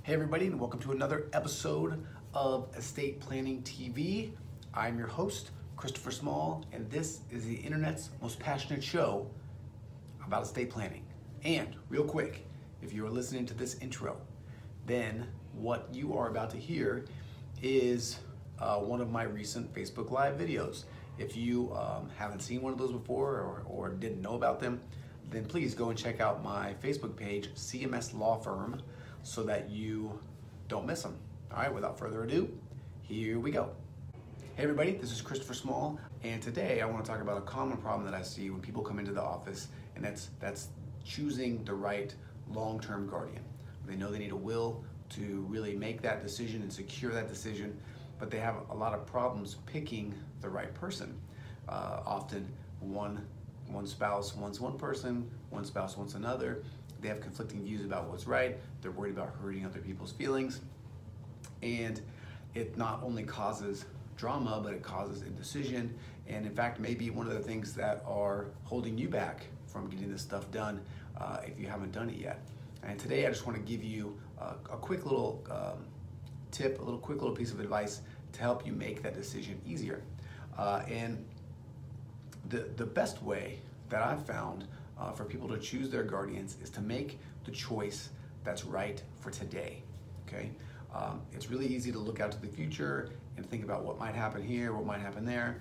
Hey everybody, and welcome to another episode of Estate Planning TV. I'm your host, Christopher Small, and this is the internet's most passionate show about estate planning. And real quick, if you are listening to this intro, then what you are about to hear is one of my recent Facebook Live videos. If you haven't seen one of those before or didn't know about them, then please go and check out my Facebook page, CMS Law Firm, so that you don't miss them. All right, without further ado, here we go. Hey everybody, this is Christopher Small, and today I want to talk about a common problem that I see when people come into the office, and that's choosing the right long-term guardian. They know they need a will to really make that decision and secure that decision, but they have a lot of problems picking the right person. Often one spouse wants one person, one spouse wants another. They have conflicting views about what's right. They're worried about hurting other people's feelings. And it not only causes drama, but it causes indecision. And in fact, maybe one of the things that are holding you back from getting this stuff done if you haven't done it yet. And today I just want to give you a quick little tip, a quick little piece of advice to help you make that decision easier. And the best way that I've found for people to choose their guardians is to make the choice that's right for today, okay? It's really easy to look out to the future and think about what might happen here, what might happen there,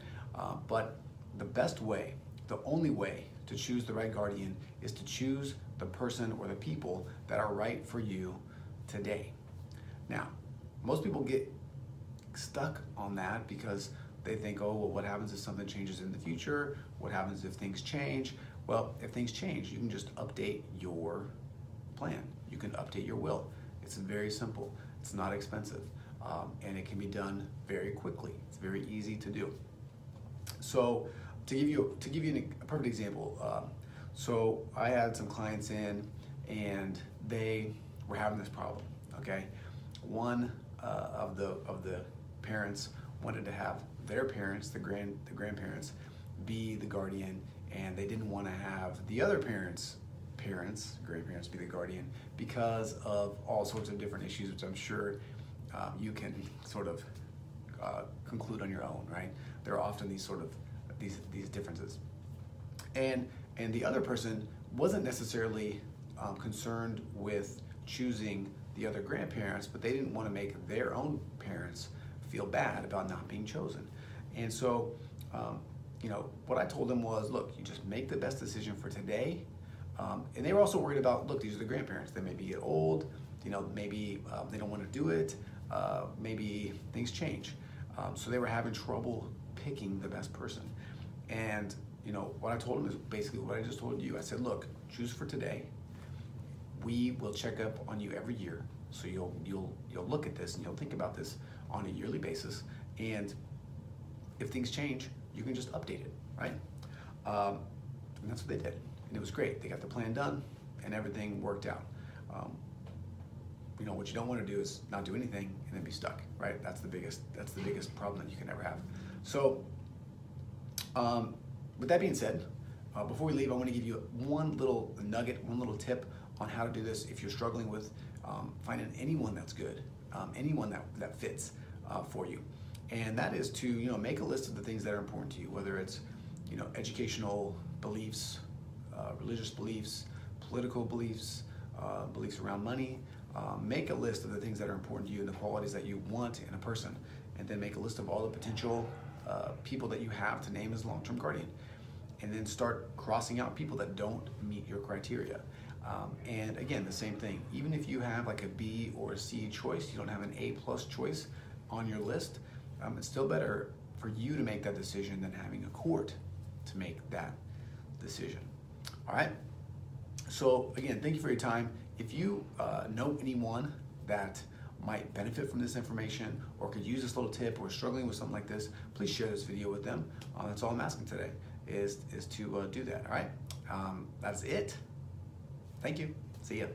but the best way, the only way to choose the right guardian is to choose the person or the people that are right for you today. Now, most people get stuck on that because they think, oh, well, what happens if something changes in the future? What happens if things change? Well, if things change, you can just update your plan. You can update your will. It's very simple. It's not expensive, and it can be done very quickly. It's very easy to do. So, to give you a perfect example, so I had some clients in, and they were having this problem. Okay, one of the parents wanted to have their parents, the grandparents, be the guardian, and they didn't want to have the other grandparents be the guardian because of all sorts of different issues, which I'm sure you can sort of conclude on your own, right? There are often these differences, and the other person wasn't necessarily concerned with choosing the other grandparents, but they didn't want to make their own parents feel bad about not being chosen. And so what I told them was, look, you just make the best decision for today. And they were also worried about, look, these are the grandparents. They maybe get old, maybe they don't want to do it. Maybe things change. So they were having trouble picking the best person. And what I told them is basically what I just told you. I said, look, choose for today. We will check up on you every year. So you'll look at this and you'll think about this on a yearly basis. And if things change, you can just update it, right? And that's what they did. And it was great. They got the plan done and everything worked out. What you don't want to do is not do anything and then be stuck, right? That's the biggest problem that you can ever have. So with that being said, before we leave, I want to give you one little nugget, one little tip on how to do this if you're struggling with finding anyone that's good, anyone that fits for you. And that is to make a list of the things that are important to you, whether it's educational beliefs, religious beliefs, political beliefs, beliefs around money. Make a list of the things that are important to you and the qualities that you want in a person, and then make a list of all the potential people that you have to name as long-term guardian, and then start crossing out people that don't meet your criteria. And again, the same thing. Even if you have like a B or a C choice, you don't have an A+ choice on your list, it's still better for you to make that decision than having a court to make that decision. All right? So again, thank you for your time. If you know anyone that might benefit from this information or could use this little tip or is struggling with something like this, please share this video with them. That's all I'm asking today is to do that, all right? That's it. Thank you. See ya.